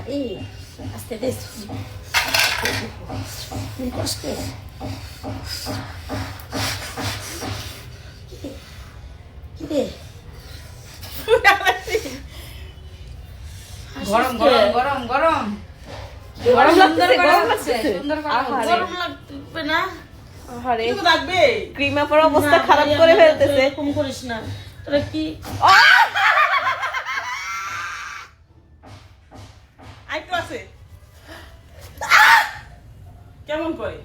আরে আস্তে দে কষ্ট কি রে গরম গরম গরম গরম গরম লাগছে সুন্দর গরম লাগবে না আরে কিছু লাগবে ক্রিম আপার অবস্থা খারাপ করে ফেলতেছে। এরকম করিস না তোরা কি আইতো আছে কেমন করে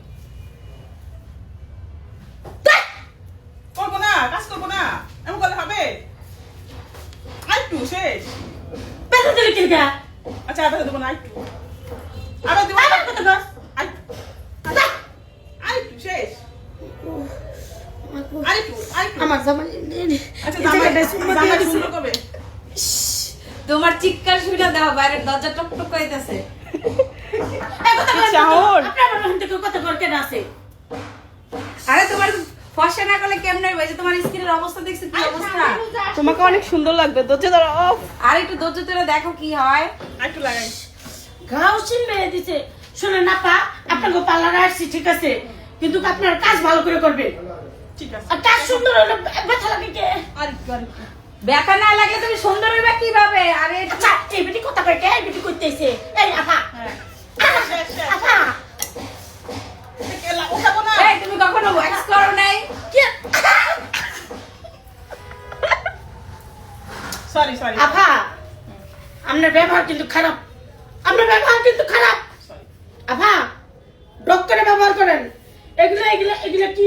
করবো না কাজ করবো না এমন করলে হবে আইটু শেষ বেতন দিলি কি গা আচ্ছা আবার দেবো না আইটু আবার দেবো আবার কত গাছ আইটু আইটু শেষ আইটু আইটু আমার জামাই আচ্ছা জামাই সুন্দর কবে তোমার চিৎকার শুনে দাও বাইরের দরজা টক টক কইতাছে চাহর কথা কর কেন আছে আরে তোমার ফসা না করলে কেমন হবে যে তোমার স্কিনের অবস্থা দেখছো কি অবস্থা তোমাকে অনেক সুন্দর লাগবে ধৈর্য ধরো আর একটু ধৈর্য ধরে দেখো কি হয় আইটু লাগাই ঘাও চিনবে দিছে শুনে না পা আপনাকে পার্লারে আসছি ঠিক আছে কিন্তু আপনার কাজ ভালো করে করবে ঠিক আছে আর কাজ সুন্দর হলে ব্যথা লাগে কে আরেকটু আরেকটু ব্যথা না লাগলে তুমি সুন্দর হইবা কিভাবে আরে আচ্ছা এই বেটি কথা কয় কে এই বেটি কইতেছে এই আপা হ্যাঁ আপা উঠাবো না এই তুমি কখনো ওয়্যাক্স করো নাই কি সরি সরি আপা আপনার ব্যবহার কিন্তু খারাপ আপনার ব্যবহার কিন্তু খারাপ সরি আপা ডক করে ব্যবহার করেন এগুলা এগুলা এগুলা কি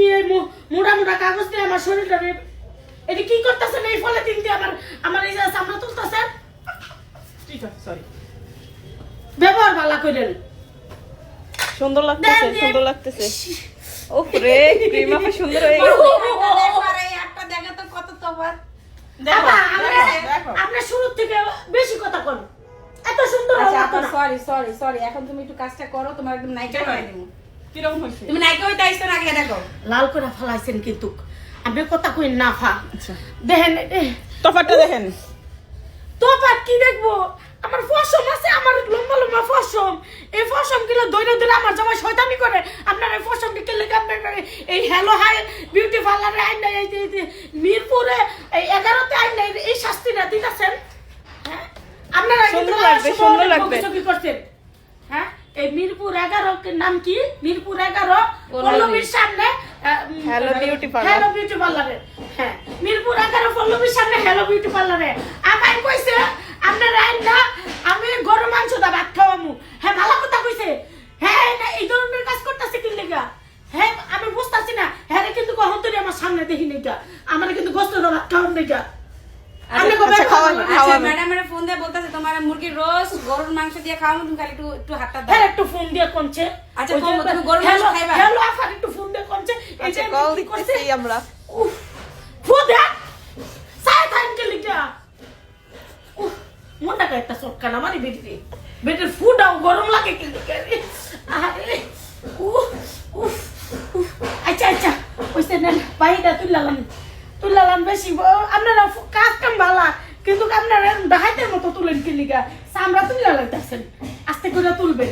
মোটা মোটা কাগজ দিয়ে আমার শরীরটা এটা কি করতেছেন এই ফলে দিন দিয়ে আমার এই যে চামড়া তুলতেছেন ঠিক আছে সরি ব্যবহার ভালো করেন সুন্দর লাগতেছে সুন্দর লাগতেছে ওফ রে ক্রিম আপা সুন্দর হয়ে গেছে দেখো আর এই একটা দেখা তো কত তফাৎ দেখো আপা দেখো আপনার শুরু থেকে বেশি কথা কন এত সুন্দর আচ্ছা হওয়া আপা না। সরি সরি সরি এখন তুমি একটু কাজটা করো তোমার একদম নাইকা করে দেবো কিরকম হয়েছে তুমি নাইকা হইতে আইছো না আগে দেখো লাল করে ফেলাইছেন কিন্তু আপনি কথা কই না ফা দেখেন তফাতটা দেখেন তো পাট কি দেখবো আমার ফসম আছে আমার লম্বা লম্বা ফসম এই ফসম গুলো দৈরা দৈরা আমার জামাই শয়তানি করে আপনার এই ফসম কে লেগে আপনার এই হ্যালো হাই বিউটি পার্লারে আইন নাই এই মিরপুরে এই 11তে আইন নাই এই শাস্তিটা দিতেছেন হ্যাঁ আপনারা সুন্দর লাগবে, সুন্দর লাগবে। কি করছেন হ্যাঁ এই মিরপুর 11 এর নাম কি মিরপুর 11 পল্লবীর সামনে Hello Beauty Parlour। Hello beauty পার্লারে হ্যাঁ মিরপুর 11 পল্লবীর সামনে হ্যালো বিউটি পার্লারে আমায় কইছে আপনার আইন না আমি গরু মাংস দা ভাত খাওয়ামু হ্যাঁ ভালো কথা কইছে হ্যাঁ না এই ধরনের কাজ করতেছে কি লাগা হ্যাঁ আমি বুঝতাছি না হ্যাঁ কিন্তু কখন তুই আমার সামনে দেখি নাইকা আমার কিন্তু গোস্ত দা ভাত খাওয়াম নাইকা আপনি কবে আচ্ছা, খাওয়ান। আচ্ছা ম্যাডামের ফোন দিয়ে বলতাছে তোমার মুরগির রোজ গরুর মাংস দিয়ে খাওয়ানো তুমি খালি একটু একটু হাতটা দাও হ্যাঁ একটু ফোন দিয়ে কোনছে আচ্ছা, কোন তুমি গরুর মাংস খাইবা? হ্যালো আফার একটু ফোন দিয়ে কোনছে এই যে আচ্ছা কল কি করছে দিতেছি আমরা উফ ফোন দে সাই টাইম কে লিখা উফ মনটা একটা চটকা না মারি বেটি বেটির ফুডাও গরম লাগে কি লিখা আরে উফ উফ উফ আচ্ছা আচ্ছা ওইসে নেন বাইরে তুললাম বেশি আপনারা কাজ কাম ভালা কিন্তু আপনারা ডাহাইতের মতো তুলেন কি লিখা চামড়া তুললা লাগতেছেন আস্তে করে তুলবেন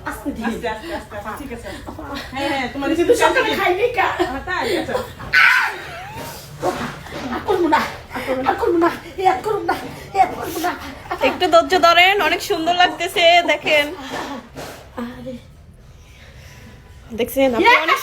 আস্তে আস্তে আস্তে ঠিক আছে হ্যাঁ হ্যাঁ তোমার কিন্তু সকালে খাইনি কা তাই আচ্ছা একটু ধৈর্য ধরেন অনেক সুন্দর লাগতেছে দেখেন দেখছেন আপনি অনেক